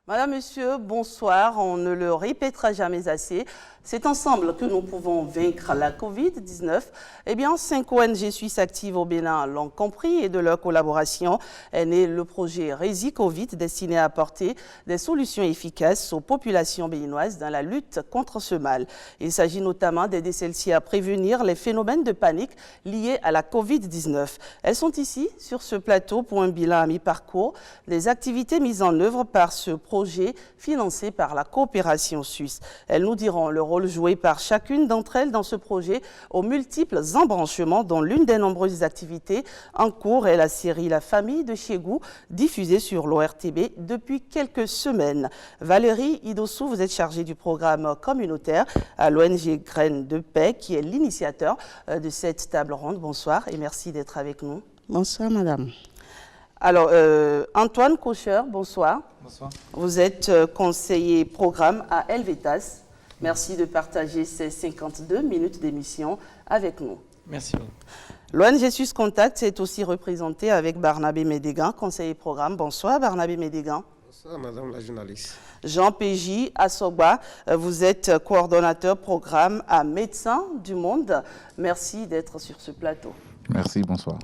Madame, Monsieur, bonsoir. On ne le répétera jamais assez. C'est ensemble que nous pouvons vaincre la Covid-19. Eh bien, 5 ONG suisses actives au Bénin l'ont compris et de leur collaboration est né le projet Rési-Covid destiné à apporter des solutions efficaces aux populations béninoises dans la lutte contre ce mal. Il s'agit notamment d'aider celles-ci à prévenir les phénomènes de panique liés à la Covid-19. Elles sont ici, sur ce plateau, pour un bilan à mi-parcours des activités mises en œuvre par ce projet financé par la coopération suisse. Elles nous diront le rôle joué par chacune d'entre elles dans ce projet aux multiples embranchements dont l'une des nombreuses activités en cours est la série La famille de Chegou, diffusée sur l'ORTB depuis quelques semaines. Valérie Idossou, vous êtes chargée du programme communautaire à l'ONG Graines de Paix, qui est l'initiateur de cette table ronde. Bonsoir et merci d'être avec nous. Bonsoir, madame. Alors, Antoine Kocher, bonsoir. Bonsoir. Vous êtes conseiller programme à Helvetas. Merci de partager ces 52 minutes d'émission avec nous. Merci. L'ONG Suisse Contact est aussi représentée avec Barnabé Médégan, conseiller programme. Bonsoir, Barnabé Médégan. Bonsoir, madame la journaliste. Jean Péji Assogba, vous êtes coordonnateur programme à Médecins du Monde. Merci d'être sur ce plateau. Merci, bonsoir.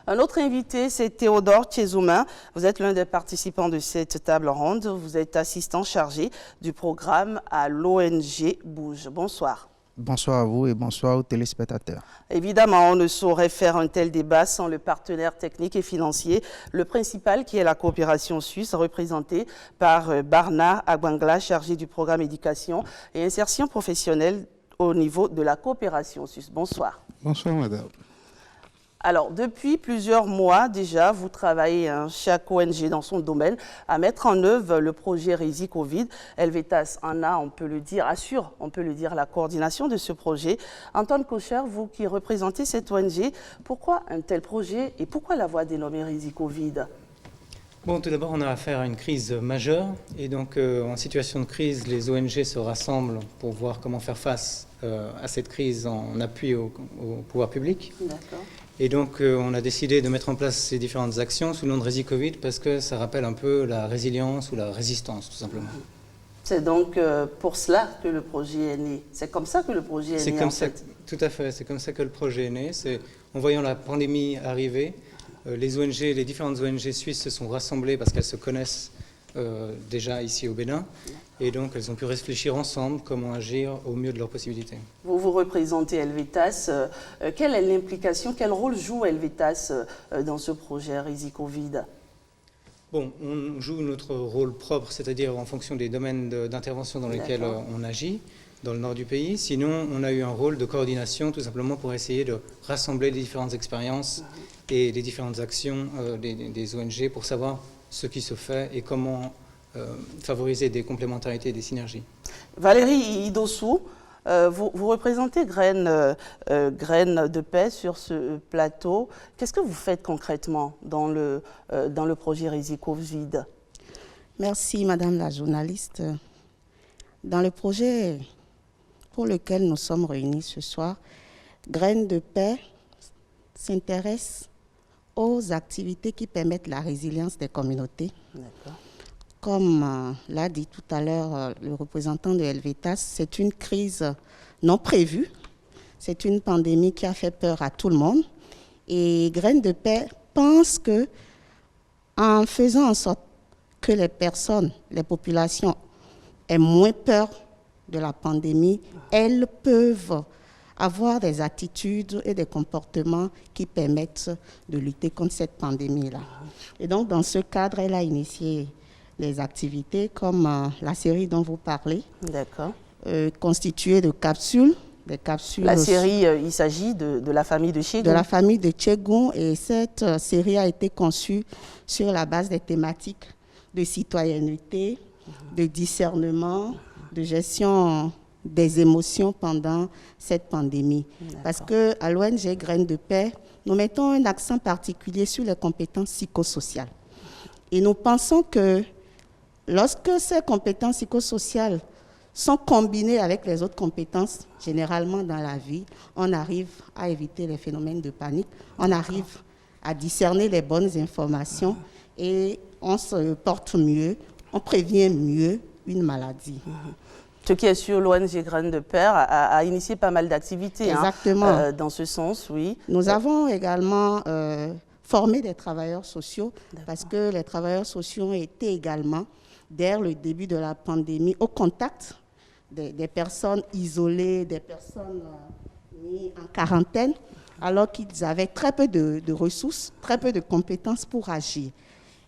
Un autre invité, c'est Théodore Tchezoumin. Vous êtes l'un des participants de cette table ronde. Vous êtes assistant chargé du programme à l'ONG Bouge. Bonsoir. Bonsoir à vous et bonsoir aux téléspectateurs. Évidemment, on ne saurait faire un tel débat sans le partenaire technique et financier, le principal qui est la coopération suisse, représentée par Barna Agwangla, chargé du programme éducation et insertion professionnelle au niveau de la coopération suisse. Bonsoir. Bonsoir, madame. Alors, depuis plusieurs mois déjà, vous travaillez, chaque ONG dans son domaine, à mettre en œuvre le projet Rési-Covid. Helvetas en a, on peut le dire, assure, on peut le dire, la coordination de ce projet. Antoine Kocher, vous qui représentez cette ONG, pourquoi un tel projet et pourquoi l'avoir dénommé Rési-Covid ? Bon, tout d'abord, on a affaire à une crise majeure. Et donc, en situation de crise, les ONG se rassemblent pour voir comment faire face à cette crise en appui au pouvoir public. D'accord. Et donc, on a décidé de mettre en place ces différentes actions sous le nom de Rési-Covid parce que ça rappelle un peu la résilience ou la résistance, tout simplement. C'est donc pour cela que le projet est né. C'est comme ça que le projet est né, en fait. Tout à fait. C'est comme ça que le projet est né. C'est en voyant la pandémie arriver, les ONG, les différentes ONG suisses se sont rassemblées parce qu'elles se connaissent déjà ici au Bénin. Et donc, elles ont pu réfléchir ensemble comment agir au mieux de leurs possibilités. Vous représentez Helvetas. Quelle est l'implication, quel rôle joue Helvetas dans ce projet Rési-Covid ? Bon, on joue notre rôle propre, c'est-à-dire en fonction des domaines d'intervention dans lesquels on agit, dans le nord du pays. Sinon, on a eu un rôle de coordination, tout simplement pour essayer de rassembler les différentes expériences et les différentes actions des ONG pour savoir ce qui se fait et comment favoriser des complémentarités et des synergies. Valérie Idossou, vous représentez Graines de Paix sur ce plateau. Qu'est-ce que vous faites concrètement dans le projet Rési-Covid ? Merci, madame la journaliste. Dans le projet pour lequel nous sommes réunis ce soir, Graines de Paix s'intéresse aux activités qui permettent la résilience des communautés. D'accord. Comme l'a dit tout à l'heure le représentant de Helvetas, c'est une crise non prévue. C'est une pandémie qui a fait peur à tout le monde. Et Graines de Paix pense que, en faisant en sorte que les personnes, les populations aient moins peur de la pandémie, elles peuvent avoir des attitudes et des comportements qui permettent de lutter contre cette pandémie-là. Et donc, dans ce cadre, elle a initié des activités comme la série dont vous parlez, constituée de capsules. Des capsules. La série, il s'agit de la famille de Chegou. De la famille de Chegou, et cette série a été conçue sur la base des thématiques de citoyenneté, de discernement, de gestion des émotions pendant cette pandémie. Parce qu'à l'ONG Graines de Paix, nous mettons un accent particulier sur les compétences psychosociales. Et nous pensons que lorsque ces compétences psychosociales sont combinées avec les autres compétences, généralement dans la vie, on arrive à éviter les phénomènes de panique, on arrive à discerner les bonnes informations et on se porte mieux on prévient mieux une maladie. Ce qui est sûr, l'ONG Graines de Père a initié pas mal d'activités dans ce sens, oui. Nous avons également formé des travailleurs sociaux parce que les travailleurs sociaux étaient également, dès le début de la pandémie, au contact des personnes isolées, des personnes mises en quarantaine, alors qu'ils avaient très peu de ressources, très peu de compétences pour agir.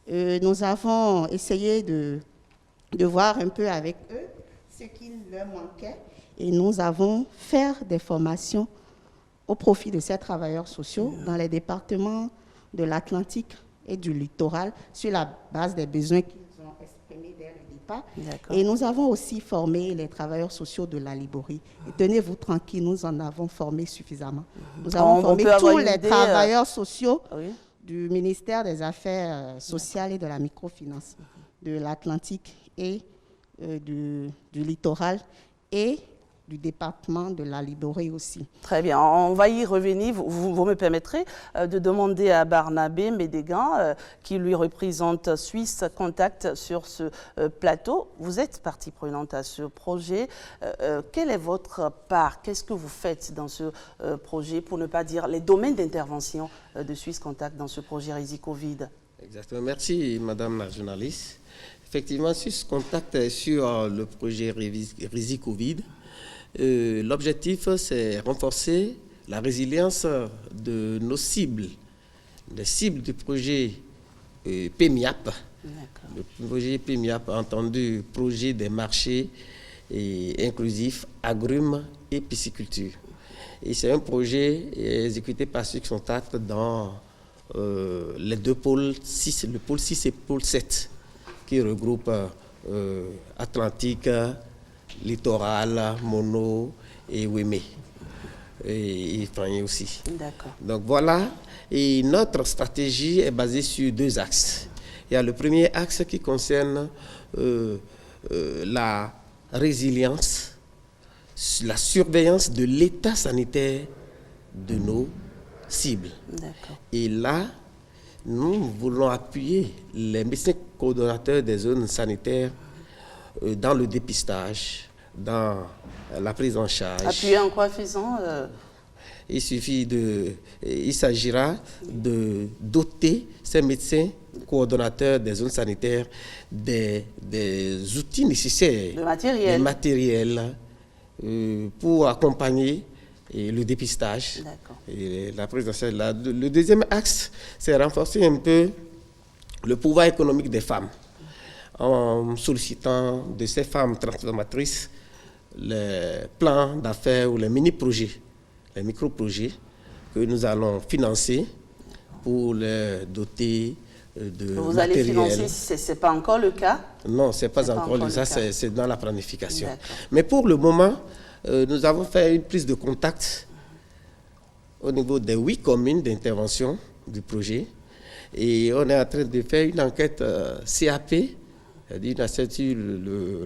Nous avons essayé de voir un peu avec eux ce qu'il leur manquait et nous avons fait des formations au profit de ces travailleurs sociaux dans les départements de l'Atlantique et du littoral sur la base des besoins qu'ils ont exprimés dès le départ. Et nous avons aussi formé les travailleurs sociaux de la Liborie. Et tenez-vous tranquille, nous en avons formé suffisamment. Nous avons formé tous les travailleurs sociaux du ministère des Affaires sociales et de la microfinance, de l'Atlantique et du littoral et du département de la Liborie aussi. Très bien, on va y revenir. Vous me permettrez de demander à Barnabé Médégan, qui lui représente Suisse Contact sur ce plateau. Vous êtes partie prenante à ce projet. Quelle est votre part? Qu'est-ce que vous faites dans ce projet, pour ne pas dire les domaines d'intervention de Suisse Contact dans ce projet Risi-Covid? Exactement. Merci, Madame la journaliste. Effectivement, Suisse Contact est sur le projet Risi-Covid. L'objectif, c'est renforcer la résilience de nos cibles, les cibles du projet PEMIAP. Le projet PEMIAP, entendu projet des marchés inclusifs, agrumes et pisciculture. Et c'est un projet exécuté par Suisse Contact dans les deux pôles 6, le pôle 6 et le pôle 7, qui regroupent Atlantique, Littoral, Mono et Ouémé. Et Ifrane aussi. D'accord. Donc voilà, et notre stratégie est basée sur deux axes. Il y a le premier axe qui concerne la résilience, la surveillance de l'état sanitaire de nos cibles. Et là, nous voulons appuyer les médecins coordonnateurs des zones sanitaires dans le dépistage, dans la prise en charge. Appuyer en quoi faisant Il s'agira de doter ces médecins coordonnateurs des zones sanitaires des outils nécessaires, des matériels pour accompagner le dépistage et la prise en charge. Le deuxième axe, c'est renforcer un peu le pouvoir économique des femmes en sollicitant de ces femmes transformatrices les plans d'affaires ou les mini-projets, les micro-projets que nous allons financer pour les doter de matériel. Vous allez financer, ce n'est pas encore le cas? Non, ce n'est pas encore le cas, c'est dans la planification. Mais pour le moment, nous avons fait une prise de contact au niveau des 8 communes d'intervention du projet et on est en train de faire une enquête CAP, c'est-à-dire sur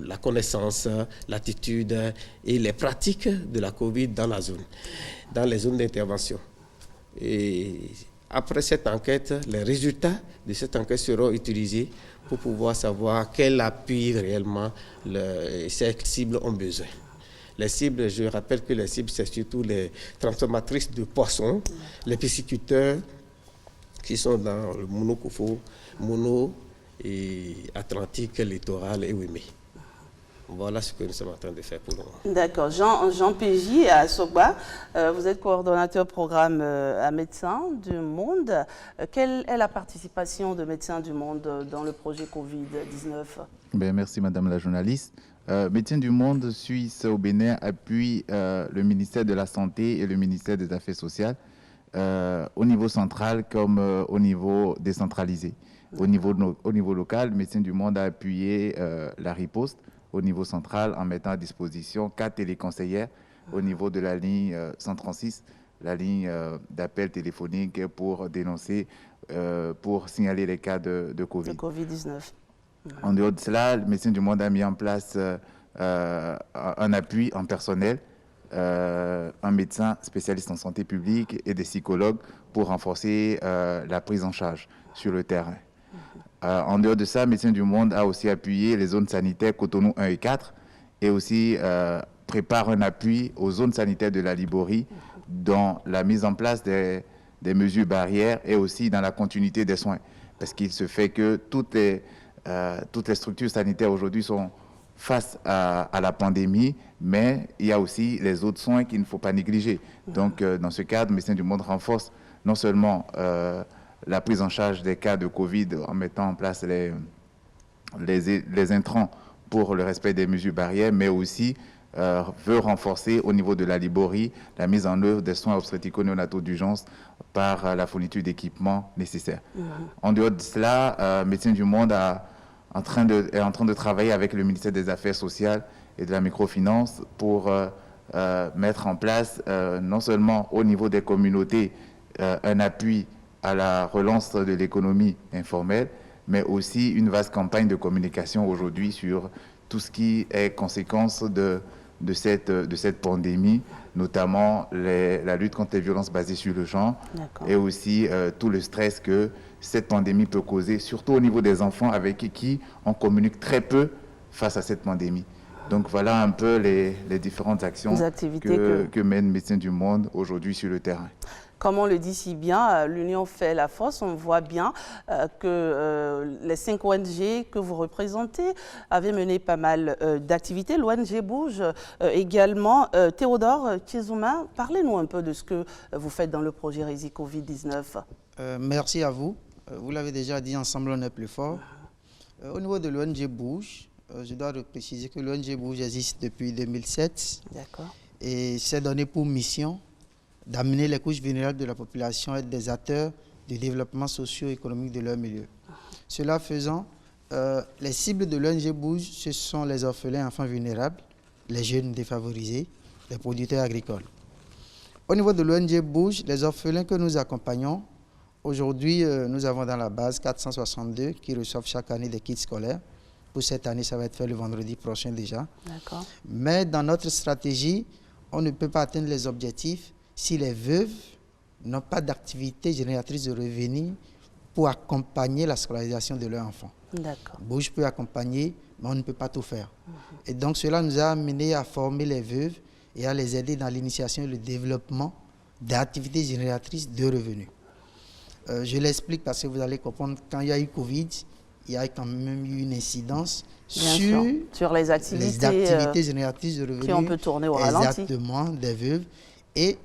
la connaissance, l'attitude et les pratiques de la COVID dans la zone, dans les zones d'intervention. Et après cette enquête, les résultats de cette enquête seront utilisés pour pouvoir savoir quel appui réellement ces cibles ont besoin. Les cibles, je rappelle que les cibles, c'est surtout les transformatrices de poissons, les pisciculteurs qui sont dans le Mono-Kofo, Mono et Atlantique, Littoral et Ouémé. Voilà ce que nous sommes en train de faire pour le moment. D'accord. Jean Pégy à Sogba, vous êtes coordonnateur programme à Médecins du Monde. Quelle est la participation de Médecins du Monde dans le projet Covid-19? Merci Madame la journaliste. Médecins du Monde Suisse au Bénin appuie le ministère de la Santé et le ministère des Affaires sociales au niveau central comme au niveau décentralisé. Au niveau local, Médecins du Monde a appuyé la riposte au niveau central en mettant à disposition 4 téléconseillères au niveau de la ligne 136, la ligne d'appel téléphonique pour dénoncer, pour signaler les cas de Covid. De Covid-19. En dehors de cela, le Médecins du Monde a mis en place un appui en personnel, un médecin spécialiste en santé publique et des psychologues pour renforcer la prise en charge sur le terrain. En dehors de ça, Médecins du Monde a aussi appuyé les zones sanitaires Cotonou 1 et 4 et aussi prépare un appui aux zones sanitaires de la Liborie dans la mise en place des mesures barrières et aussi dans la continuité des soins. Parce qu'il se fait que toutes les structures sanitaires aujourd'hui sont face à la pandémie, mais il y a aussi les autres soins qu'il ne faut pas négliger. Donc, dans ce cadre, Médecins du Monde renforce non seulement la prise en charge des cas de Covid en mettant en place les intrants pour le respect des mesures barrières, mais aussi veut renforcer au niveau de la Liborie la mise en œuvre des soins obstétrico-néonataux d'urgence par la fourniture d'équipements nécessaires. En dehors de cela, Médecins du Monde est en train de travailler avec le ministère des Affaires sociales et de la microfinance pour mettre en place, non seulement au niveau des communautés, un appui à la relance de l'économie informelle, mais aussi une vaste campagne de communication aujourd'hui sur tout ce qui est conséquence de cette pandémie, notamment la lutte contre les violences basées sur le genre et aussi tout le stress que cette pandémie peut causer, surtout au niveau des enfants avec qui on communique très peu face à cette pandémie. Donc voilà un peu les différentes actions que mène Médecins du Monde aujourd'hui sur le terrain. Comme on le dit si bien, l'union fait la force. On voit bien que les 5 ONG que vous représentez avaient mené pas mal d'activités. L'ONG Bouge également. Théodore Tchezouma, parlez-nous un peu de ce que vous faites dans le projet Rési Covid-19. Merci à vous. Vous l'avez déjà dit, ensemble on est plus fort. Au niveau de l'ONG Bouge, je dois préciser que l'ONG Bouge existe depuis 2007. D'accord. Et s'est donné pour mission d'amener les couches vulnérables de la population à être des acteurs du développement socio-économique de leur milieu. Cela faisant, les cibles de l'ONG Bouge, ce sont les orphelins enfants vulnérables, les jeunes défavorisés, les producteurs agricoles. Au niveau de l'ONG Bouge, les orphelins que nous accompagnons, aujourd'hui, nous avons dans la base 462 qui reçoivent chaque année des kits scolaires. Pour cette année, ça va être fait le vendredi prochain déjà. D'accord. Mais dans notre stratégie, on ne peut pas atteindre les objectifs si les veuves n'ont pas d'activité génératrice de revenus pour accompagner la scolarisation de leurs enfants. D'accord. Bouge peut accompagner, mais on ne peut pas tout faire. Et donc cela nous a amené à former les veuves et à les aider dans l'initiation et le développement d'activités génératrices de revenus. Je l'explique parce que vous allez comprendre, quand il y a eu Covid, il y a quand même eu une incidence sur les activités génératrices de revenus. Qui on peut tourner au ralenti. Exactement, des veuves. Et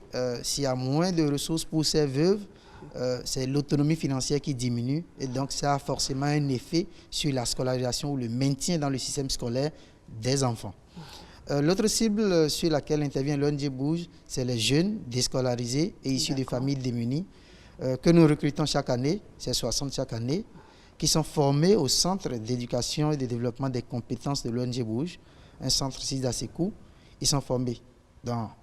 s'il y a moins de ressources pour ces veuves, c'est l'autonomie financière qui diminue. Et donc, ça a forcément un effet sur la scolarisation ou le maintien dans le système scolaire des enfants. L'autre cible sur laquelle intervient l'ONG Bouge, c'est les jeunes déscolarisés et issus de familles démunies que nous recrutons chaque année, c'est 60 chaque année, qui sont formés au Centre d'éducation et de développement des compétences de l'ONG Bouge, un centre 6 d'Assékou. Ils sont formés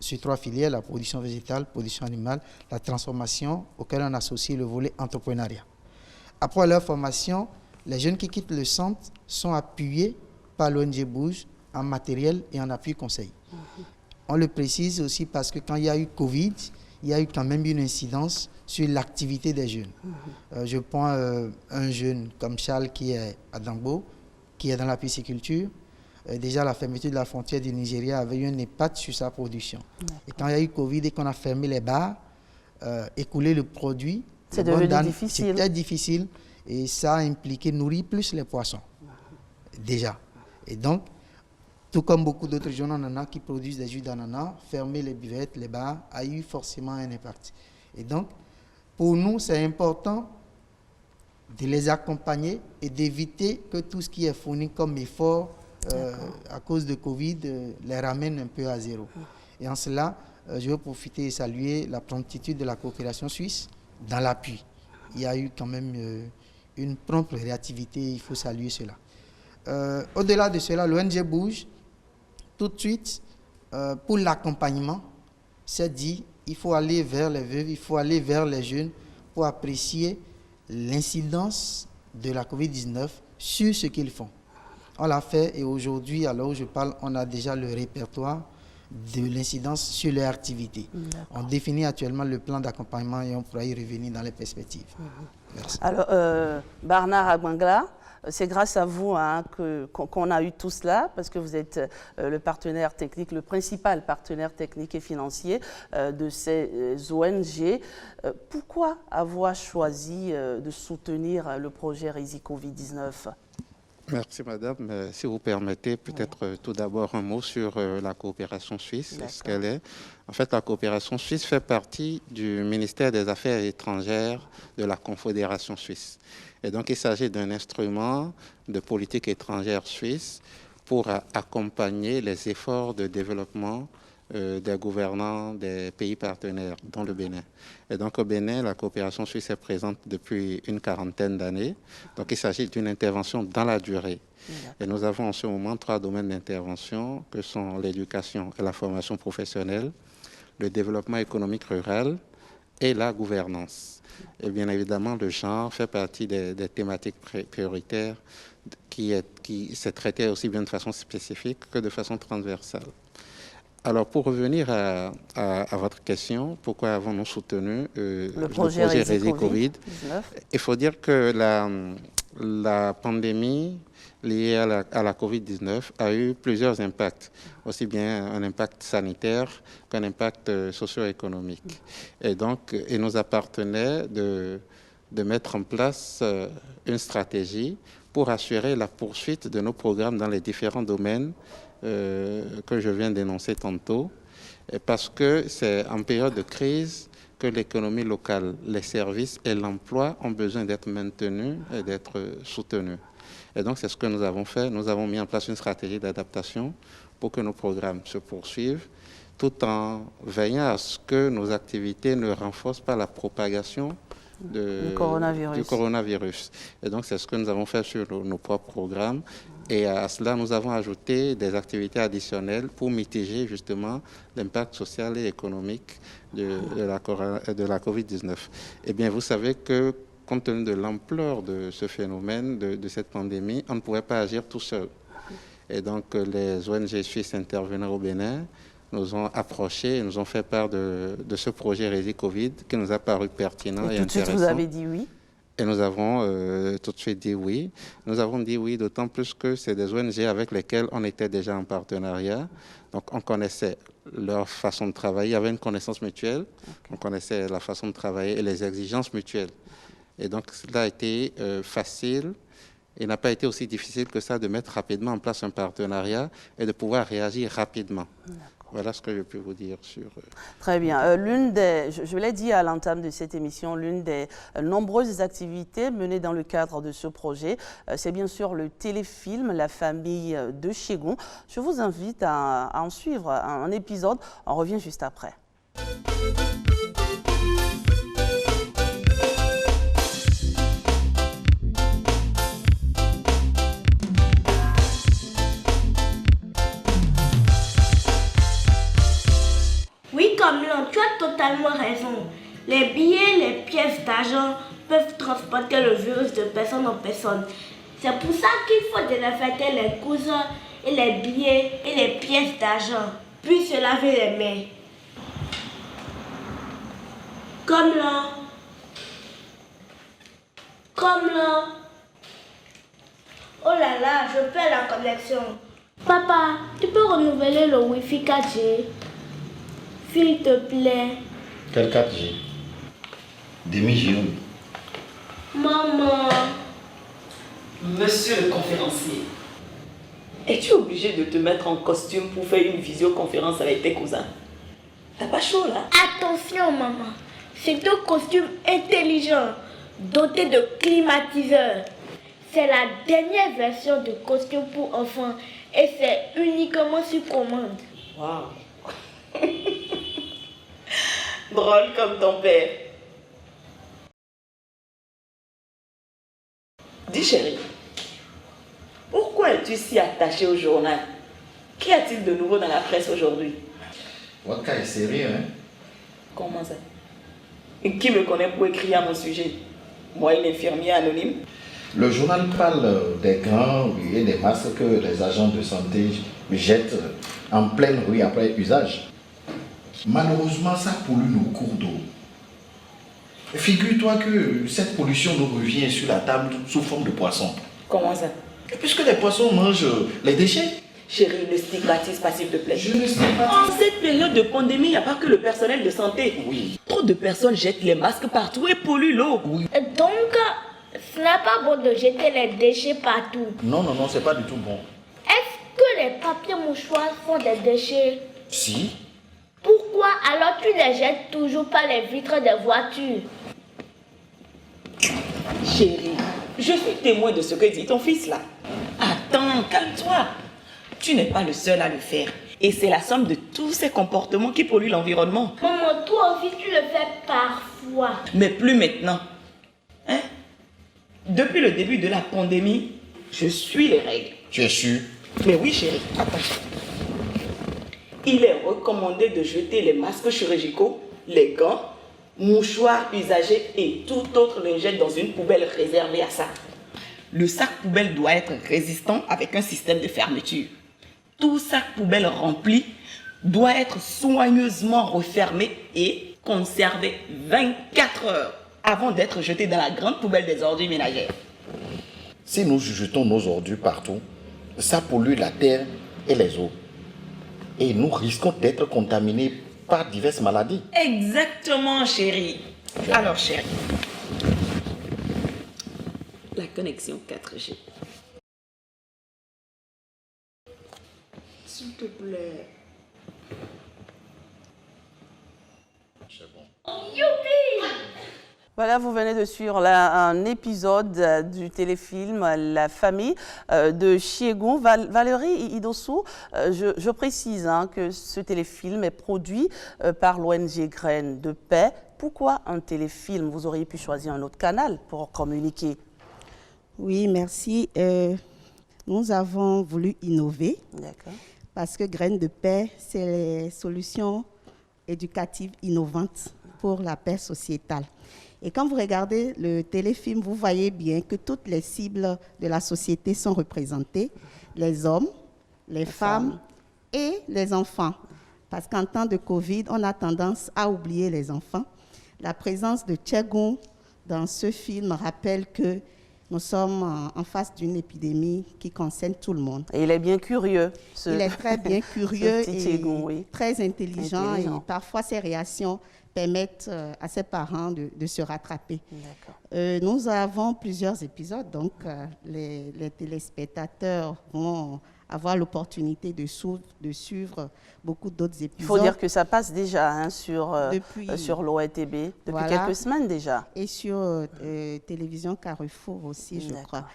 sur 3 filières, la production végétale, production animale, la transformation, auquel on associe le volet entrepreneuriat. Après leur formation, les jeunes qui quittent le centre sont appuyés par l'ONG Bouge en matériel et en appui conseil. On le précise aussi parce que quand il y a eu Covid, il y a eu quand même une incidence sur l'activité des jeunes. Je prends un jeune comme Charles qui est à Dambo, qui est dans la pisciculture. Déjà, la fermeture de la frontière du Nigeria avait eu un impact sur sa production. Et quand il y a eu Covid et qu'on a fermé les bars, écouler le produit, c'est devenu difficile. C'était difficile et ça a impliqué nourrir plus les poissons. Déjà. Et donc, tout comme beaucoup d'autres jeunes ananas qui produisent des jus d'ananas, fermer les buvettes, les bars, a eu forcément un impact. Et donc, pour nous, c'est important de les accompagner et d'éviter que tout ce qui est fourni comme effort à cause de Covid les ramène un peu à zéro. Et en cela, je veux profiter et saluer la promptitude de la coopération suisse dans l'appui. Il y a eu quand même une prompte réactivité, il faut saluer cela. Au-delà de cela, l'ONG Bouge, tout de suite, pour l'accompagnement, s'est dit il faut aller vers les veuves, il faut aller vers les jeunes pour apprécier l'incidence de la Covid-19 sur ce qu'ils font. On l'a fait et aujourd'hui, alors où je parle, on a déjà le répertoire de l'incidence sur leur activité. On définit actuellement le plan d'accompagnement et on pourra y revenir dans les perspectives. Merci. Alors, Bernard Agbangla, c'est grâce à vous qu'on a eu tout cela, parce que vous êtes le partenaire technique, le principal partenaire technique et financier de ces ONG. Pourquoi avoir choisi de soutenir le projet RESI Covid-19 ? Merci madame. Si vous permettez, peut-être tout d'abord un mot sur la coopération suisse, ce qu'elle est. En fait, la coopération suisse fait partie du ministère des Affaires étrangères de la Confédération suisse. Et donc, il s'agit d'un instrument de politique étrangère suisse pour accompagner les efforts de développement des gouvernants des pays partenaires, dont le Bénin. Et donc au Bénin, la coopération suisse est présente depuis une quarantaine d'années. Donc il s'agit d'une intervention dans la durée. Et nous avons en ce moment 3 domaines d'intervention que sont l'éducation et la formation professionnelle, le développement économique rural et la gouvernance. Et bien évidemment, le genre fait partie des thématiques prioritaires qui s'est traité aussi bien de façon spécifique que de façon transversale. Alors, pour revenir à votre question, pourquoi avons-nous soutenu le projet RESI Covid? Il faut dire que la pandémie liée à la Covid-19 a eu plusieurs impacts, aussi bien un impact sanitaire qu'un impact socio-économique. Et donc, il nous appartenait de mettre en place une stratégie pour assurer la poursuite de nos programmes dans les différents domaines que je viens d'énoncer tantôt, parce que c'est en période de crise que l'économie locale, les services et l'emploi ont besoin d'être maintenus et d'être soutenus. Et donc c'est ce que nous avons fait. Nous avons mis en place une stratégie d'adaptation pour que nos programmes se poursuivent, tout en veillant à ce que nos activités ne renforcent pas la propagation du coronavirus. Et donc c'est ce que nous avons fait sur nos propres programmes. Et à cela, nous avons ajouté des activités additionnelles pour mitiger justement l'impact social et économique de la COVID-19. Eh bien, vous savez que compte tenu de l'ampleur de ce phénomène, de cette pandémie, on ne pouvait pas agir tout seul. Et donc, les ONG suisses intervenant au Bénin nous ont approchés et nous ont fait part de ce projet RESI Covid qui nous a paru pertinent et intéressant. Et tout de suite, vous avez dit oui? Et nous avons tout de suite dit oui. Nous avons dit oui, d'autant plus que c'est des ONG avec lesquelles on était déjà en partenariat. Donc, on connaissait leur façon de travailler. Il y avait une connaissance mutuelle. On connaissait la façon de travailler et les exigences mutuelles. Et donc, cela a été facile. Il n'a pas été aussi difficile que ça de mettre rapidement en place un partenariat et de pouvoir réagir rapidement. Voilà ce que je peux vous dire sur... Très bien. Je l'ai dit à l'entame de cette émission, l'une des nombreuses activités menées dans le cadre de ce projet, c'est bien sûr le téléfilm La famille de Chegon. Je vous invite à en suivre un épisode. On revient juste après. Tu as totalement raison. Les billets, les pièces d'argent peuvent transporter le virus de personne en personne. C'est pour ça qu'il faut désinfecter les cousins et les billets et les pièces d'argent, puis se laver les mains. Comme là. Oh là là, je perds la connexion. Papa, tu peux renouveler le Wi-Fi 4G? S'il te plaît. Quel 4G? Demi-G. Maman. Monsieur le conférencier, es-tu obligé de te mettre en costume pour faire une visioconférence avec tes cousins? T'as pas chaud là? Attention maman, c'est un costume intelligent, doté de climatiseur. C'est la dernière version de costume pour enfants et c'est uniquement sur commande. Waouh. Drôle comme ton père. Dis chérie, pourquoi es-tu si attaché au journal? Qu'y a-t-il de nouveau dans la presse aujourd'hui? Votre cas est sérieux, hein? Comment ça? Et qui me connaît pour écrire à mon sujet? Moi, une infirmière anonyme? Le journal parle des gants et des masques que les agents de santé jettent en pleine rue après usage. Malheureusement, ça pollue nos cours d'eau. Figure-toi que cette pollution nous revient sur la table sous forme de poissons. Comment ça? Puisque les poissons mangent les déchets. Chérie, ne stigmatise pas s'il te plaît. Je ne stigmatise pas. En cette période de pandémie, il n'y a pas que le personnel de santé. Oui. Trop de personnes jettent les masques partout et polluent l'eau. Oui. Donc, ce n'est pas bon de jeter les déchets partout. Non, c'est pas du tout bon. Est-ce que les papiers mouchoirs sont des déchets? Si. Pourquoi alors tu ne jettes toujours pas les vitres des voitures? Chérie, je suis témoin de ce que dit ton fils là. Attends, calme-toi. Tu n'es pas le seul à le faire. Et c'est la somme de tous ces comportements qui polluent l'environnement. Maman, toi aussi tu le fais parfois. Mais plus maintenant. Hein? Depuis le début de la pandémie, je suis les règles. Tu es sûr? Mais oui, chérie, attends. Il est recommandé de jeter les masques chirurgicaux, les gants, mouchoirs usagés et toute autre lingette dans une poubelle réservée à ça. Le sac poubelle doit être résistant avec un système de fermeture. Tout sac poubelle rempli doit être soigneusement refermé et conservé 24 heures avant d'être jeté dans la grande poubelle des ordures ménagères. Si nous jetons nos ordures partout, ça pollue la terre et les eaux. Et nous risquons d'être contaminés par diverses maladies. Exactement, chérie. Alors, chérie, la connexion 4G. S'il te plaît. C'est bon. Youpi! Voilà, vous venez de suivre un épisode du téléfilm La famille de Chiégon. Valérie Idossou, je précise que ce téléfilm est produit par l'ONG Graines de Paix. Pourquoi un téléfilm? Vous auriez pu choisir un autre canal pour communiquer. Oui, merci. Nous avons voulu innover. D'accord. Parce que Graines de Paix, c'est les solutions éducatives innovantes pour la paix sociétale. Et quand vous regardez le téléfilm, vous voyez bien que toutes les cibles de la société sont représentées, les hommes, les femmes et les enfants. Parce qu'en temps de Covid, on a tendance à oublier les enfants. La présence de Chiégon dans ce film rappelle que nous sommes en face d'une épidémie qui concerne tout le monde. Et il est bien curieux. Il est très bien curieux et Chiégon, oui. très intelligent. Et parfois, ses réactions permettent à ses parents de se rattraper. Nous avons plusieurs épisodes, donc les téléspectateurs vont avoir l'opportunité de suivre beaucoup d'autres épisodes. Il faut dire que ça passe déjà sur l'ORTB depuis quelques semaines déjà. Et sur Télévision Carrefour aussi, je crois.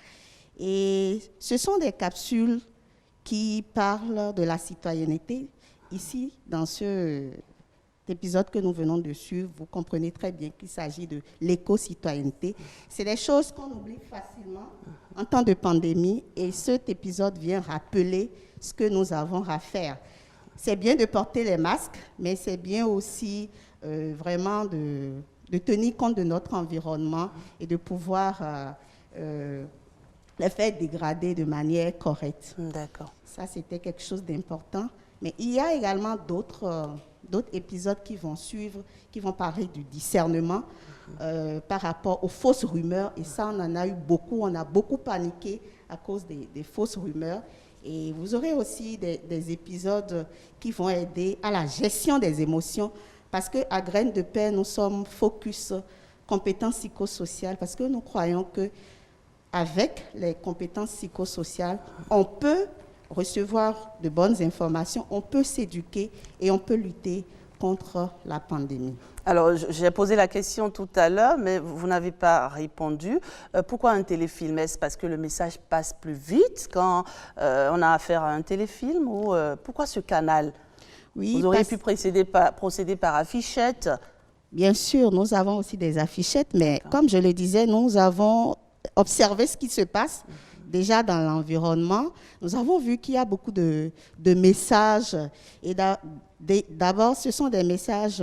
Et ce sont des capsules qui parlent de la citoyenneté. Ici, dans cet épisode que nous venons de suivre, vous comprenez très bien qu'il s'agit de l'éco-citoyenneté. C'est des choses qu'on oublie facilement en temps de pandémie et cet épisode vient rappeler ce que nous avons à faire. C'est bien de porter les masques, mais c'est bien aussi vraiment de tenir compte de notre environnement et de pouvoir les faire dégrader de manière correcte. D'accord. Ça, c'était quelque chose d'important. Mais il y a également d'autres épisodes qui vont suivre, qui vont parler du discernement par rapport aux fausses rumeurs. Et ça, on en a eu beaucoup. On a beaucoup paniqué à cause des fausses rumeurs. Et vous aurez aussi des épisodes qui vont aider à la gestion des émotions. Parce qu'à Graines de Paix, nous sommes focus compétences psychosociales. Parce que nous croyons qu'avec les compétences psychosociales, on peut recevoir de bonnes informations, on peut s'éduquer et on peut lutter contre la pandémie. Alors, j'ai posé la question tout à l'heure, mais vous n'avez pas répondu. Pourquoi un téléfilm? Est-ce parce que le message passe plus vite quand on a affaire à un téléfilm ou pourquoi ce canal? Oui, vous auriez pu procéder par affichette? Bien sûr, nous avons aussi des affichettes, mais comme je le disais, nous avons observé ce qui se passe déjà dans l'environnement, nous avons vu qu'il y a beaucoup de messages. Et d'abord, ce sont des messages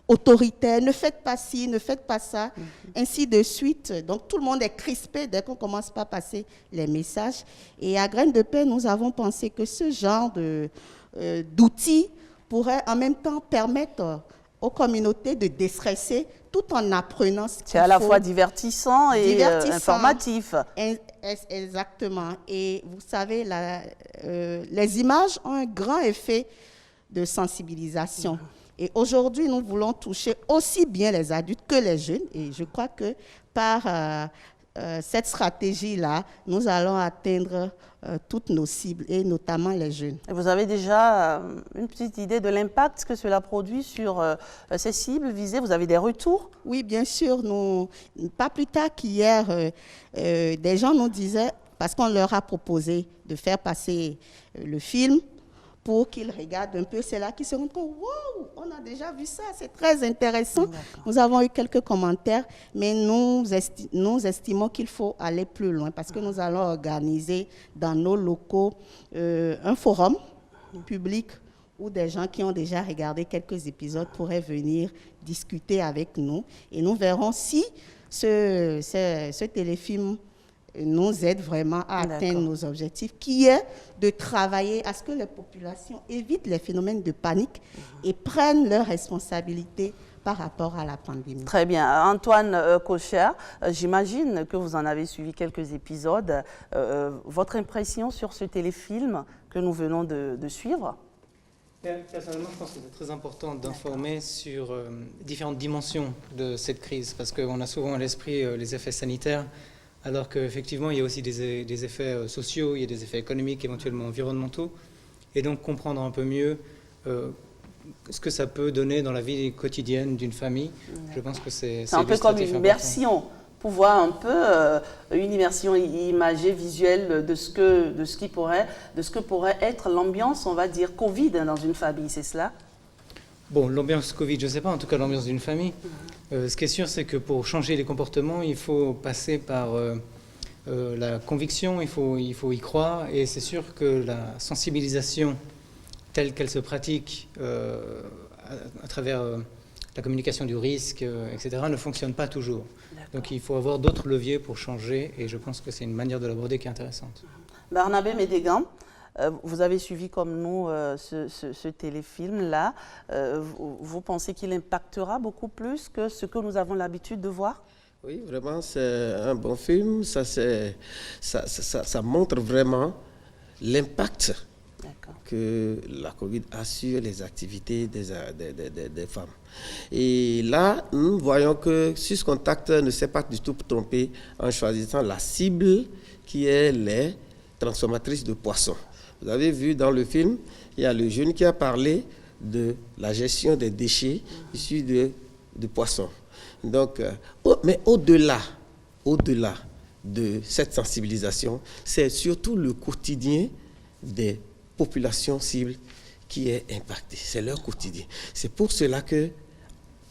autoritaires. Ne faites pas ci, ne faites pas ça, ainsi de suite. Donc, tout le monde est crispé dès qu'on commence par passer les messages. Et à Graines de Paix, nous avons pensé que ce genre d'outils pourrait en même temps permettre aux communautés de déstresser tout en apprenant ce qu'il faut. C'est à la fois divertissant et informatif. Exactement. Et vous savez, les images ont un grand effet de sensibilisation. Et aujourd'hui, nous voulons toucher aussi bien les adultes que les jeunes. Et je crois que par cette stratégie-là, nous allons atteindre toutes nos cibles, et notamment les jeunes. Et vous avez déjà une petite idée de l'impact que cela produit sur ces cibles visées? Vous avez des retours? Oui, bien sûr. Pas plus tard qu'hier, des gens nous disaient, parce qu'on leur a proposé de faire passer le film, pour qu'ils regardent un peu, c'est là qu'ils se rendent compte, wow, on a déjà vu ça, c'est très intéressant. Nous avons eu quelques commentaires, mais nous estimons qu'il faut aller plus loin parce que nous allons organiser dans nos locaux un forum public où des gens qui ont déjà regardé quelques épisodes pourraient venir discuter avec nous. Et nous verrons si ce téléfilm nous aide vraiment à atteindre nos objectifs, qui est de travailler à ce que les populations évitent les phénomènes de panique et prennent leurs responsabilités par rapport à la pandémie. Très bien. Antoine Kocher, j'imagine que vous en avez suivi quelques épisodes. Votre impression sur ce téléfilm que nous venons de suivre? Personnellement, je pense que c'est très important d'informer sur différentes dimensions de cette crise, parce qu'on a souvent à l'esprit les effets sanitaires, alors qu'effectivement, il y a aussi des effets sociaux, il y a des effets économiques, éventuellement environnementaux, et donc comprendre un peu mieux ce que ça peut donner dans la vie quotidienne d'une famille. Je pense que c'est un peu comme une immersion, pouvoir un peu une immersion imagée, visuelle de ce que pourrait être l'ambiance, on va dire, Covid dans une famille, c'est cela? Bon, l'ambiance Covid, je ne sais pas, en tout cas l'ambiance d'une famille. Ce qui est sûr, c'est que pour changer les comportements, il faut passer par la conviction, il faut y croire, et c'est sûr que la sensibilisation telle qu'elle se pratique à travers la communication du risque, etc., ne fonctionne pas toujours. Donc il faut avoir d'autres leviers pour changer, et je pense que c'est une manière de l'aborder qui est intéressante. Barnabé Médégan, vous avez suivi comme nous ce téléfilm-là. Vous pensez qu'il impactera beaucoup plus que ce que nous avons l'habitude de voir? Oui, vraiment, c'est un bon film. Ça montre vraiment l'impact que la Covid a sur les activités des femmes. Et là, nous voyons que SUSContact ne s'est pas du tout trompé en choisissant la cible qui est les transformatrices de poissons. Vous avez vu dans le film, il y a le jeune qui a parlé de la gestion des déchets issus de poissons. Donc, mais au-delà de cette sensibilisation, c'est surtout le quotidien des populations cibles qui est impacté. C'est leur quotidien. C'est pour cela que,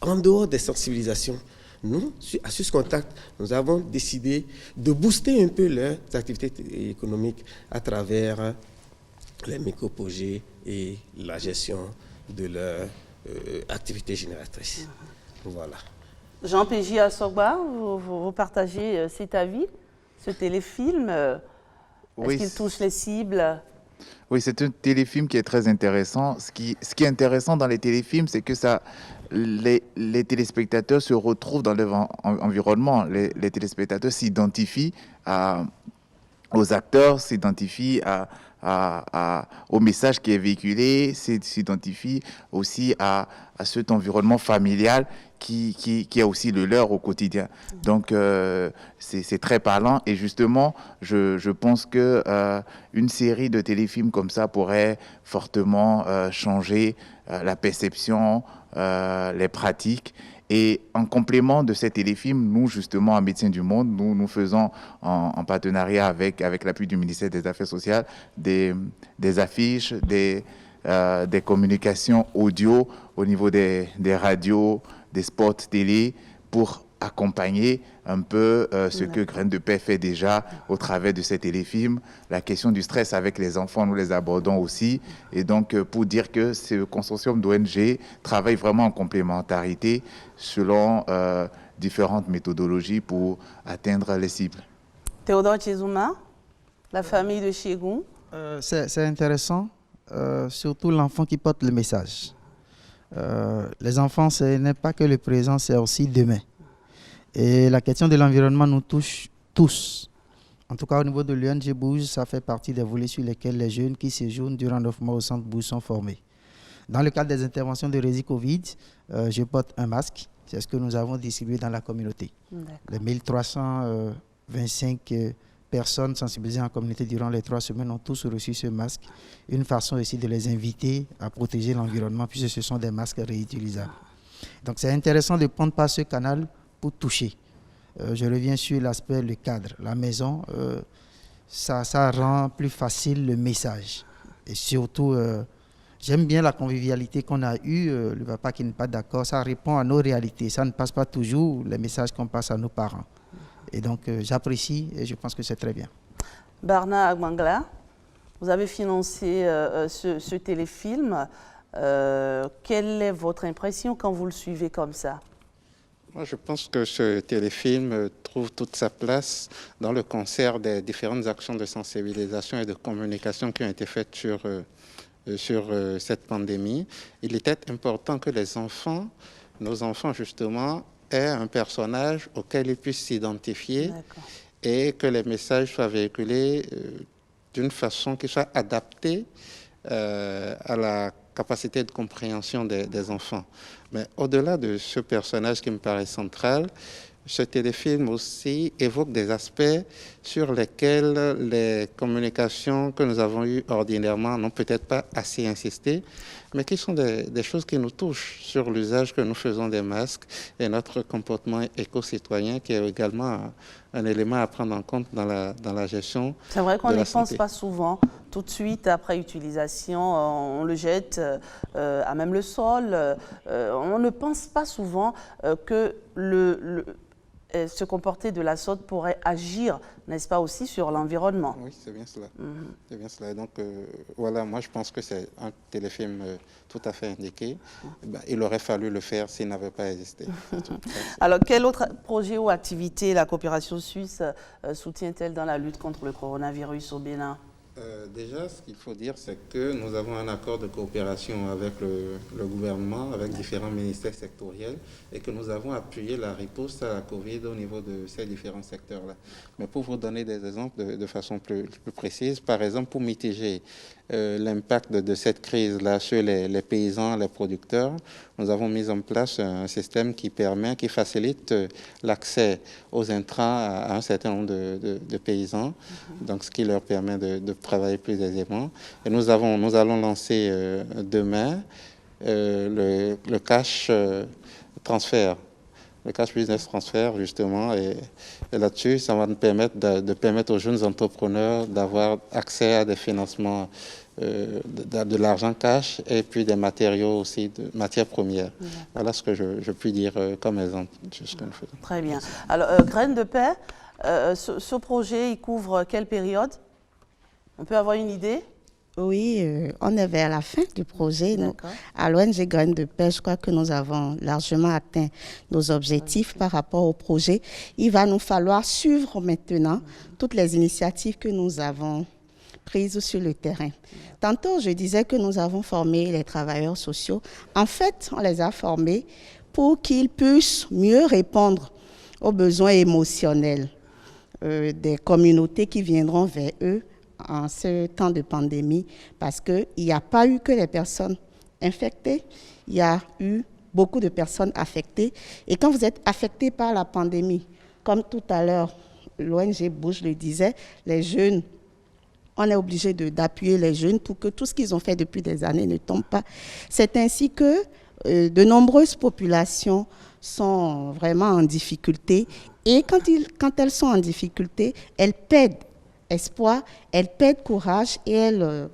en dehors des sensibilisations, nous, à SUSContact, nous avons décidé de booster un peu leurs activités économiques à travers les micro-projets et la gestion de leurs activités génératrices. Voilà. Jean P.J. Assogba, vous partagez cet avis, ce téléfilm, est-ce qu'il touche les cibles? Oui, c'est un téléfilm qui est très intéressant. Ce qui est intéressant dans les téléfilms, c'est que les téléspectateurs se retrouvent dans leur environnement. Les téléspectateurs s'identifient aux acteurs, s'identifient au message qui est véhiculé, s'identifient aussi à cet environnement familial qui a aussi le leur au quotidien. Donc, c'est très parlant. Et justement, je pense qu'une série de téléfilms comme ça pourrait fortement changer la perception, les pratiques. Et en complément de ces téléfilms, nous, justement, à Médecins du Monde, nous faisons en partenariat avec l'appui du ministère des Affaires sociales des affiches, des communications audio au niveau des radios, des spots télé, pour accompagner un peu ce que Graines de Paix fait déjà au travers de ces téléfilms. La question du stress avec les enfants, nous les abordons aussi. Et donc, pour dire que ce consortium d'ONG travaille vraiment en complémentarité selon différentes méthodologies pour atteindre les cibles. Théodore Tchezouma, la famille de Chegoun. C'est intéressant, surtout l'enfant qui porte le message. Les enfants, ce n'est pas que le présent, c'est aussi demain. Et la question de l'environnement nous touche tous. En tout cas, au niveau de l'ONG Bouge, ça fait partie des volets sur lesquels les jeunes qui séjournent durant 9 mois au centre Bouge sont formés. Dans le cadre des interventions de Rési Covid, je porte un masque. C'est ce que nous avons distribué dans la communauté. Les 1325 personnes sensibilisées en communauté durant les 3 semaines ont tous reçu ce masque. Une façon aussi de les inviter à protéger l'environnement, puisque ce sont des masques réutilisables. Donc c'est intéressant de prendre par ce canal pour toucher. Je reviens sur l'aspect, le cadre, la maison, ça rend plus facile le message. Et surtout, j'aime bien la convivialité qu'on a eue, le papa qui n'est pas d'accord, ça répond à nos réalités, ça ne passe pas toujours les messages qu'on passe à nos parents. Et donc j'apprécie et je pense que c'est très bien. Barna Agmangla, vous avez financé ce téléfilm. Quelle est votre impression quand vous le suivez comme ça? Moi, je pense que ce téléfilm trouve toute sa place dans le concert des différentes actions de sensibilisation et de communication qui ont été faites sur cette pandémie. Il était important que les enfants, nos enfants justement, aient un personnage auquel ils puissent s'identifier et que les messages soient véhiculés d'une façon qui soit adaptée à la capacité de compréhension des enfants. Mais au-delà de ce personnage qui me paraît central, ce téléfilm aussi évoque des aspects sur lesquels les communications que nous avons eues ordinairement n'ont peut-être pas assez insisté, mais qui sont des choses qui nous touchent sur l'usage que nous faisons des masques et notre comportement éco-citoyen qui est également un élément à prendre en compte dans la gestion. C'est vrai qu'on n'y pense pas souvent. Tout de suite, après utilisation, on le jette à même le sol. On ne pense pas souvent que se comporter de la sorte pourrait agir, n'est-ce pas, aussi sur l'environnement? Oui, c'est bien cela. C'est bien cela. Et donc, voilà, moi, je pense que c'est un téléfilm tout à fait indiqué. Il aurait fallu le faire s'il n'avait pas existé. Alors, quel autre projet ou activité la coopération suisse soutient-elle dans la lutte contre le coronavirus au Bénin? Déjà, ce qu'il faut dire, c'est que nous avons un accord de coopération avec le gouvernement, avec différents ministères sectoriels, et que nous avons appuyé la riposte à la Covid au niveau de ces différents secteurs-là. Mais pour vous donner des exemples de façon plus précise, par exemple, pour mitiger l'impact de cette crise-là sur les paysans, les producteurs, nous avons mis en place un système qui facilite l'accès aux intrants à un certain nombre de paysans, donc ce qui leur permet de travailler plus aisément. Et nous allons lancer demain le cash transfert, le cash business transfer justement, et là-dessus, ça va nous permettre de permettre aux jeunes entrepreneurs d'avoir accès à des financements, de l'argent cash et puis des matériaux aussi, de matières premières. Voilà ce que je puis dire comme exemple de ce que nous faisons. Très bien. Alors, Graines de Paix, ce projet, il couvre quelle période? On peut avoir une idée? Oui, on est vers la fin du projet. Nous, à l'ONG Graines de Paix, je crois que nous avons largement atteint nos objectifs par rapport au projet. Il va nous falloir suivre maintenant toutes les initiatives que nous avons prises sur le terrain. Tantôt, je disais que nous avons formé les travailleurs sociaux. En fait, on les a formés pour qu'ils puissent mieux répondre aux besoins émotionnels des communautés qui viendront vers eux en ce temps de pandémie, parce qu'il n'y a pas eu que les personnes infectées, il y a eu beaucoup de personnes affectées. Et quand vous êtes affecté par la pandémie, comme tout à l'heure, l'ONG Bouge le disait, les jeunes, on est obligé d'appuyer les jeunes pour que tout ce qu'ils ont fait depuis des années ne tombe pas. C'est ainsi que de nombreuses populations sont vraiment en difficulté. Et quand elles sont en difficulté, elles perdent espoir, elles perdent courage et elles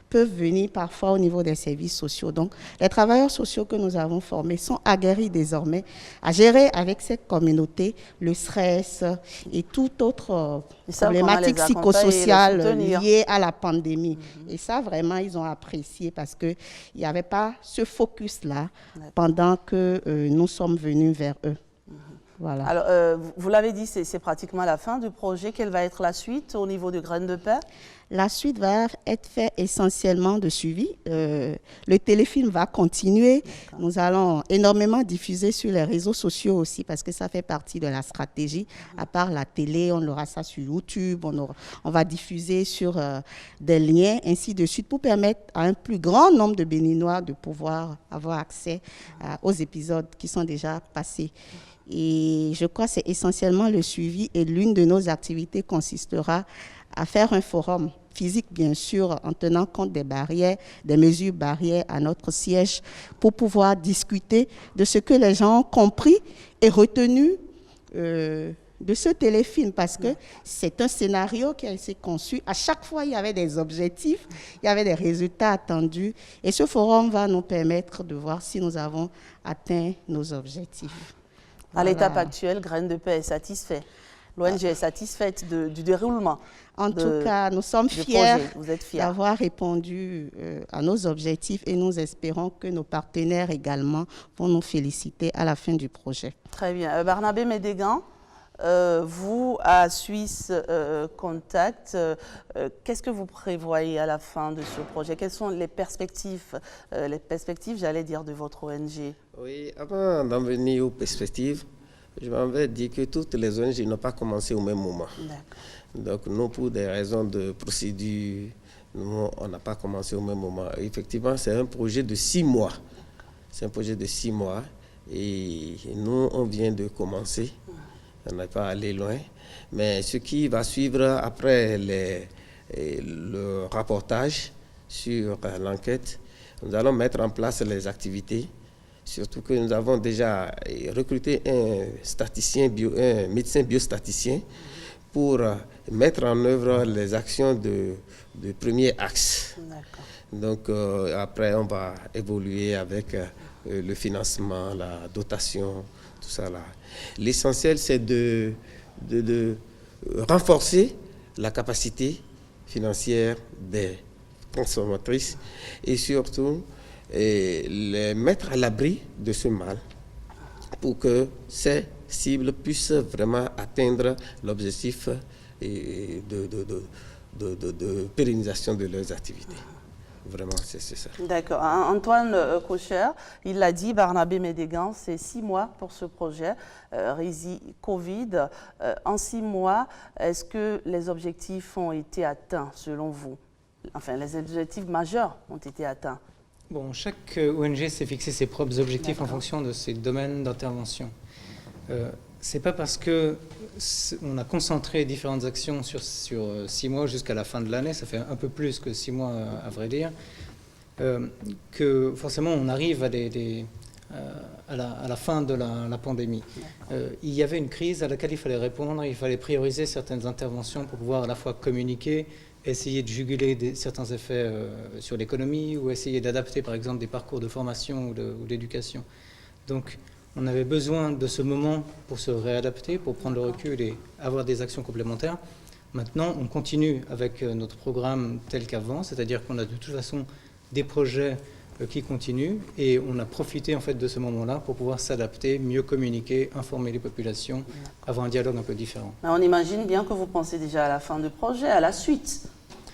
peuvent venir parfois au niveau des services sociaux. Donc, les travailleurs sociaux que nous avons formés sont aguerris désormais à gérer avec cette communauté le stress et toute autre problématique psychosociale liée à la pandémie. Et ça, vraiment, ils ont apprécié parce qu'il n'y avait pas ce focus-là pendant que nous sommes venus vers eux. Voilà. Alors, vous l'avez dit, c'est pratiquement la fin du projet. Quelle va être la suite au niveau de Graines de Paix? La suite va être faite essentiellement de suivi. Le téléfilm va continuer. Nous allons énormément diffuser sur les réseaux sociaux aussi parce que ça fait partie de la stratégie. À part la télé, on aura ça sur YouTube, on va diffuser sur des liens, ainsi de suite, pour permettre à un plus grand nombre de Béninois de pouvoir avoir accès aux épisodes qui sont déjà passés. Et je crois que c'est essentiellement le suivi et l'une de nos activités consistera à faire un forum physique, bien sûr, en tenant compte des barrières, des mesures barrières à notre siège pour pouvoir discuter de ce que les gens ont compris et retenu de ce téléfilm parce que c'est un scénario qui a été conçu. À chaque fois, il y avait des objectifs, il y avait des résultats attendus et ce forum va nous permettre de voir si nous avons atteint nos objectifs. À l'étape actuelle, Graines de Paix est satisfait. L'ONG est satisfaite du déroulement. En tout cas, nous sommes fiers d'avoir répondu à nos objectifs et nous espérons que nos partenaires également vont nous féliciter à la fin du projet. Très bien. Barnabé Médégan, vous, à Suisse Contact, qu'est-ce que vous prévoyez à la fin de ce projet? Quelles sont les perspectives, j'allais dire, de votre ONG? Oui, avant d'en venir aux perspectives, je m'avais dit que toutes les ONG n'ont pas commencé au même moment. Donc, nous, pour des raisons de procédure, nous, on n'a pas commencé au même moment. Effectivement, c'est un projet de 6 mois. C'est un projet de 6 mois. Et nous, on vient de commencer. On n'est pas allé loin. Mais ce qui va suivre après le rapportage sur l'enquête, nous allons mettre en place les activités. Surtout que nous avons déjà recruté un médecin biostatisticien pour mettre en œuvre les actions de premier axe. Donc après, on va évoluer avec le financement, la dotation, tout ça là. L'essentiel, c'est de renforcer la capacité financière des consommatrices et surtout les mettre à l'abri de ce mal pour que ces cibles puissent vraiment atteindre l'objectif de pérennisation de leurs activités. Vraiment, c'est ça. D'accord. Antoine Cocher, il l'a dit, Barnabé Médégan, c'est 6 mois pour ce projet, Rési Covid. En 6 mois, est-ce que les objectifs ont été atteints, selon vous? Enfin, les objectifs majeurs ont été atteints. Bon, chaque ONG s'est fixé ses propres objectifs en fonction de ses domaines d'intervention. C'est pas parce qu'on a concentré différentes actions sur 6 mois jusqu'à la fin de l'année, ça fait un peu plus que 6 mois à vrai dire, que forcément on arrive à la fin de la pandémie. Il y avait une crise à laquelle il fallait répondre, il fallait prioriser certaines interventions pour pouvoir à la fois communiquer, essayer de juguler certains effets sur l'économie ou essayer d'adapter par exemple des parcours de formation ou d'éducation. Donc on avait besoin de ce moment pour se réadapter, pour prendre le recul et avoir des actions complémentaires. Maintenant, on continue avec notre programme tel qu'avant, c'est-à-dire qu'on a de toute façon des projets qui continuent et on a profité en fait de ce moment-là pour pouvoir s'adapter, mieux communiquer, informer les populations, avoir un dialogue un peu différent. On imagine bien que vous pensez déjà à la fin du projet, à la suite,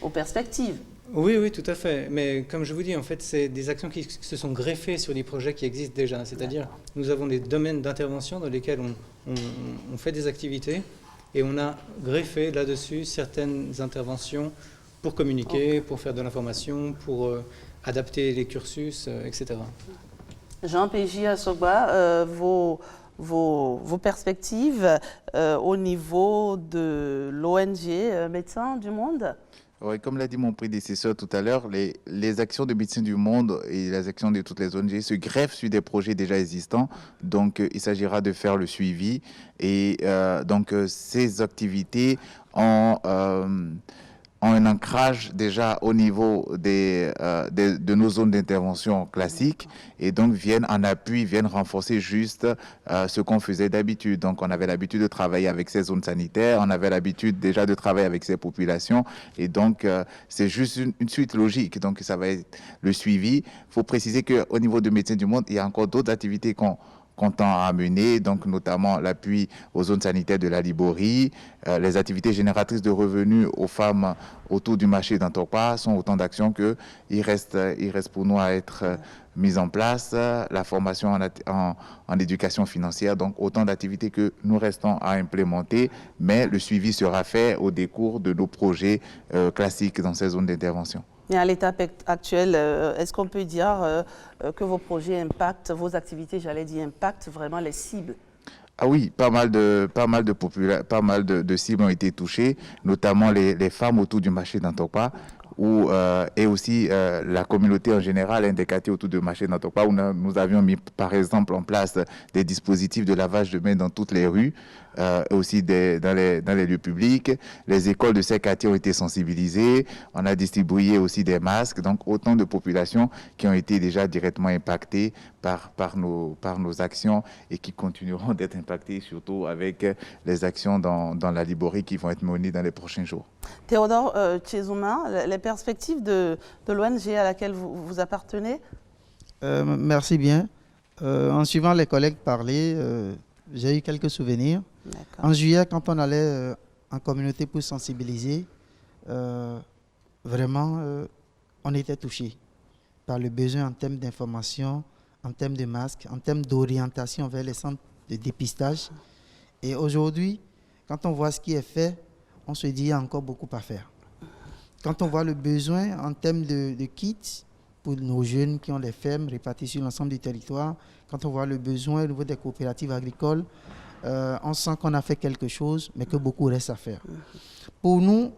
aux perspectives. Oui, tout à fait. Mais comme je vous dis, en fait, c'est des actions qui se sont greffées sur des projets qui existent déjà. C'est-à-dire, nous avons des domaines d'intervention dans lesquels on fait des activités et on a greffé là-dessus certaines interventions pour communiquer, pour faire de l'information, pour adapter les cursus, etc. Jean Péji Assogba, vos perspectives au niveau de l'ONG Médecins du Monde? Oui, comme l'a dit mon prédécesseur tout à l'heure, les actions de Médecins du Monde et les actions de toutes les ONG se greffent sur des projets déjà existants. Donc, il s'agira de faire le suivi. Et donc, ces activités ont un ancrage déjà au niveau de nos zones d'intervention classiques et donc viennent en appui, viennent renforcer juste ce qu'on faisait d'habitude. Donc on avait l'habitude de travailler avec ces zones sanitaires, on avait l'habitude déjà de travailler avec ces populations et donc c'est juste une suite logique. Donc ça va être le suivi. Il faut préciser qu'au niveau de Médecins du Monde, il y a encore d'autres activités qu'on tend à mener, donc notamment l'appui aux zones sanitaires de la Liborie, les activités génératrices de revenus aux femmes autour du marché d'Antokpa sont autant d'actions qu'il reste pour nous à être mises en place, la formation en éducation financière, donc autant d'activités que nous restons à implémenter, mais le suivi sera fait au décours de nos projets classiques dans ces zones d'intervention. Et à l'étape actuelle, est-ce qu'on peut dire que vos projets impactent, vos activités, j'allais dire, impactent vraiment les cibles? Ah oui, pas mal de cibles ont été touchées, notamment les femmes autour du marché d'Antokpa, et aussi la communauté en général, des quartiers autour du marché d'Antokpa, où nous avions mis par exemple en place des dispositifs de lavage de mains dans toutes les rues, aussi dans les lieux publics. Les écoles de ces quartiers ont été sensibilisées, on a distribué aussi des masques, donc autant de populations qui ont été déjà directement impactées par nos actions et qui continueront d'être impactées, surtout avec les actions dans la Liborie qui vont être menées dans les prochains jours. Théodore Tchezouma, les perspectives de l'ONG à laquelle vous appartenez? Merci bien. En suivant les collègues parler, j'ai eu quelques souvenirs. En juillet, quand on allait en communauté pour sensibiliser, vraiment, on était touché par le besoin en termes d'information, en termes de masques, en termes d'orientation vers les centres de dépistage. Et aujourd'hui, quand on voit ce qui est fait, on se dit qu'il y a encore beaucoup à faire. Quand on voit le besoin en termes de kits pour nos jeunes qui ont des fermes réparties sur l'ensemble du territoire, quand on voit le besoin au niveau des coopératives agricoles, on sent qu'on a fait quelque chose, mais que beaucoup reste à faire. Pour nous,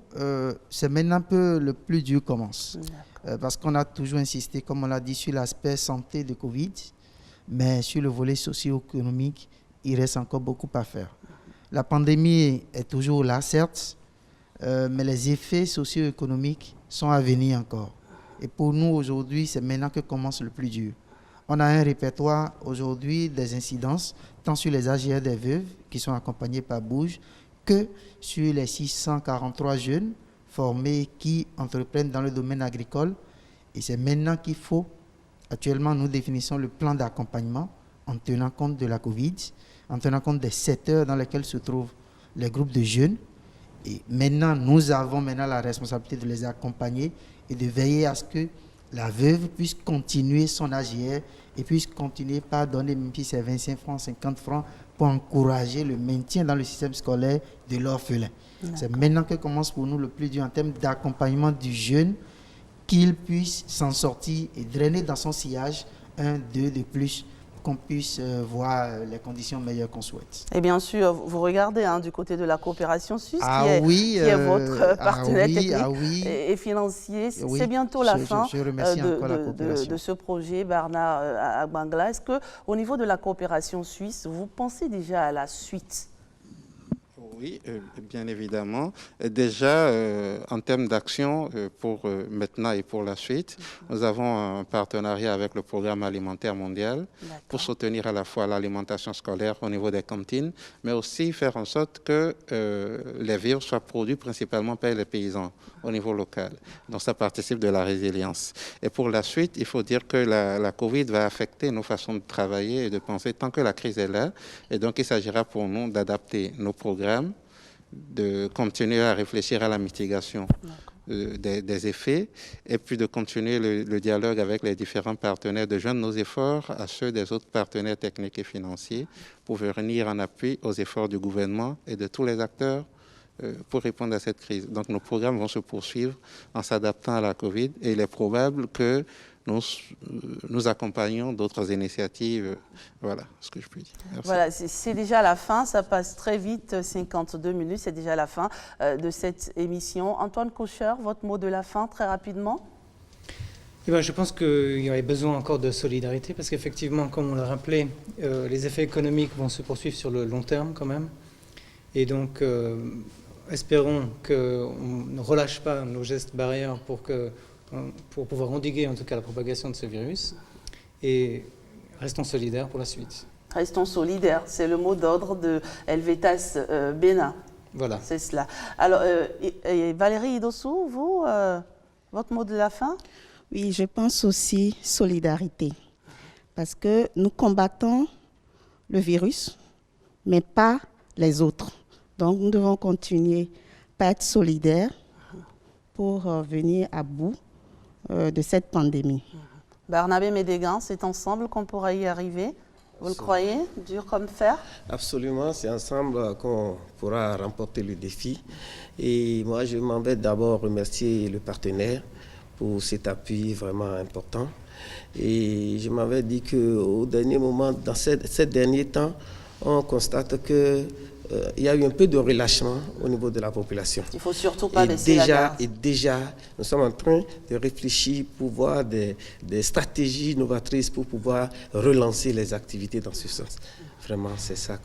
c'est maintenant que le plus dur commence. Parce qu'on a toujours insisté, comme on l'a dit, sur l'aspect santé de Covid, mais sur le volet socio-économique, il reste encore beaucoup à faire. La pandémie est toujours là, certes, mais les effets socio-économiques sont à venir encore. Et pour nous, aujourd'hui, c'est maintenant que commence le plus dur. On a un répertoire aujourd'hui des incidences, tant sur les AGR des veuves, qui sont accompagnés par Bouge, que sur les 643 jeunes formés qui entreprennent dans le domaine agricole. Et c'est maintenant qu'il faut, actuellement, nous définissons le plan d'accompagnement en tenant compte de la Covid, en tenant compte des secteurs dans lesquels se trouvent les groupes de jeunes. Et maintenant, nous avons la responsabilité de les accompagner et de veiller à ce que la veuve puisse continuer son AGR et puisse continuer par donner même si c'est 25 francs, 50 francs pour encourager le maintien dans le système scolaire de l'orphelin. C'est maintenant que commence pour nous le plus dur en termes d'accompagnement du jeune, qu'il puisse s'en sortir et drainer dans son sillage 1, 2 de plus, qu'on puisse voir les conditions meilleures qu'on souhaite. Et bien sûr, vous regardez du côté de la coopération suisse, qui est votre partenaire technique et financier. C'est bientôt la fin de ce projet, Barna Agbangla. Est-ce qu'au niveau de la coopération suisse, vous pensez déjà à la suite? Oui, bien évidemment. Déjà, en termes d'action pour maintenant et pour la suite, nous avons un partenariat avec le Programme alimentaire mondial pour soutenir à la fois l'alimentation scolaire au niveau des cantines, mais aussi faire en sorte que les vivres soient produits principalement par les paysans au niveau local. Donc ça participe de la résilience. Et pour la suite, il faut dire que la Covid va affecter nos façons de travailler et de penser tant que la crise est là. Et donc il s'agira pour nous d'adapter nos programmes, de continuer à réfléchir à la mitigation des effets et puis de continuer le dialogue avec les différents partenaires, de joindre nos efforts à ceux des autres partenaires techniques et financiers pour venir en appui aux efforts du gouvernement et de tous les acteurs pour répondre à cette crise. Donc nos programmes vont se poursuivre en s'adaptant à la Covid et il est probable que nous accompagnons d'autres initiatives. Voilà ce que je peux dire. Merci. Voilà, c'est déjà la fin, ça passe très vite, 52 minutes, c'est déjà la fin de cette émission. Antoine Kocher, votre mot de la fin, très rapidement. Je pense qu'il y aurait besoin encore de solidarité parce qu'effectivement, comme on l'a rappelé, les effets économiques vont se poursuivre sur le long terme quand même. Et donc, espérons qu'on ne relâche pas nos gestes barrières pour pouvoir endiguer en tout cas la propagation de ce virus. Et restons solidaires pour la suite. Restons solidaires, c'est le mot d'ordre de Helvetas Bénin. Voilà. C'est cela. Alors, et Valérie Idossou, vous, votre mot de la fin? Oui, je pense aussi solidarité. Parce que nous combattons le virus, mais pas les autres. Donc, nous devons continuer à être solidaires pour venir à bout de cette pandémie. Barnabé Médégan, c'est ensemble qu'on pourra y arriver. Vous le croyez, dur comme fer? Absolument, c'est ensemble qu'on pourra remporter le défi. Et moi, je m'en vais d'abord remercier le partenaire pour cet appui vraiment important. Et je m'avais dit qu'au dernier moment, dans ces derniers temps, on constate qu'il y a eu un peu de relâchement au niveau de la population. Il ne faut surtout pas baisser la garde. Et déjà, nous sommes en train de réfléchir pour voir des stratégies novatrices pour pouvoir relancer les activités dans ce sens. Vraiment, c'est ça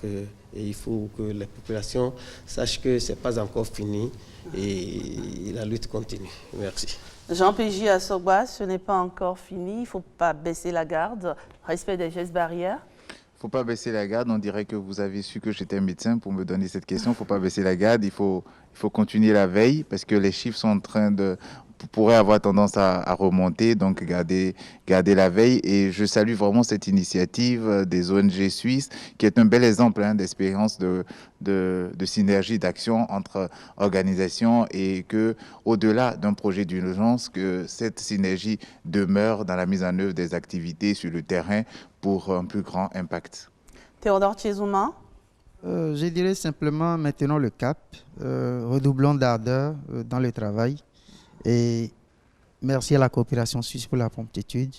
et il faut que la population sache que ce n'est pas encore fini et la lutte continue. Merci. Jean-PJ Assogba, ce n'est pas encore fini, il ne faut pas baisser la garde, respect des gestes barrières. Il ne faut pas baisser la garde, on dirait que vous avez su que j'étais médecin pour me donner cette question. Il ne faut pas baisser la garde, il faut continuer la veille parce que les chiffres sont en train pourraient avoir tendance à remonter, donc garder la veille. Et je salue vraiment cette initiative des ONG suisses qui est un bel exemple d'expérience de synergie d'action entre organisations et que au-delà d'un projet d'urgence, que cette synergie demeure dans la mise en œuvre des activités sur le terrain pour un plus grand impact. Théodore Tchezouma. Je dirais simplement maintenons le cap, redoublons d'ardeur dans le travail. Et merci à la coopération suisse pour la promptitude.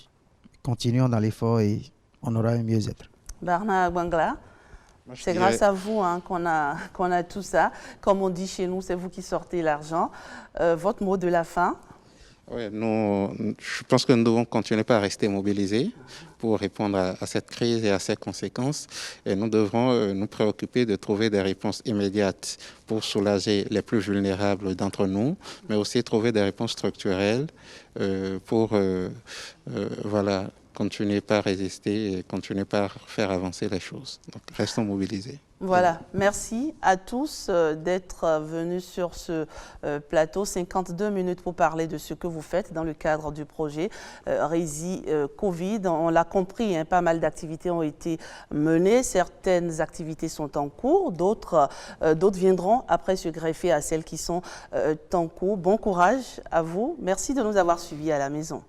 Continuons dans l'effort et on aura un mieux-être. Barna Bangla, c'est grâce à vous qu'on a tout ça. Comme on dit chez nous, c'est vous qui sortez l'argent. Votre mot de la fin? Oui, je pense que nous devons continuer à rester mobilisés pour répondre à cette crise et à ses conséquences. Et nous devrons nous préoccuper de trouver des réponses immédiates pour soulager les plus vulnérables d'entre nous, mais aussi trouver des réponses structurelles pour continuer à résister et continuer à faire avancer les choses. Donc, restons mobilisés. Voilà, merci à tous d'être venus sur ce plateau. 52 minutes pour parler de ce que vous faites dans le cadre du projet Rési Covid. On l'a compris, pas mal d'activités ont été menées. Certaines activités sont en cours, d'autres viendront après se greffer à celles qui sont en cours. Bon courage à vous. Merci de nous avoir suivis à la maison.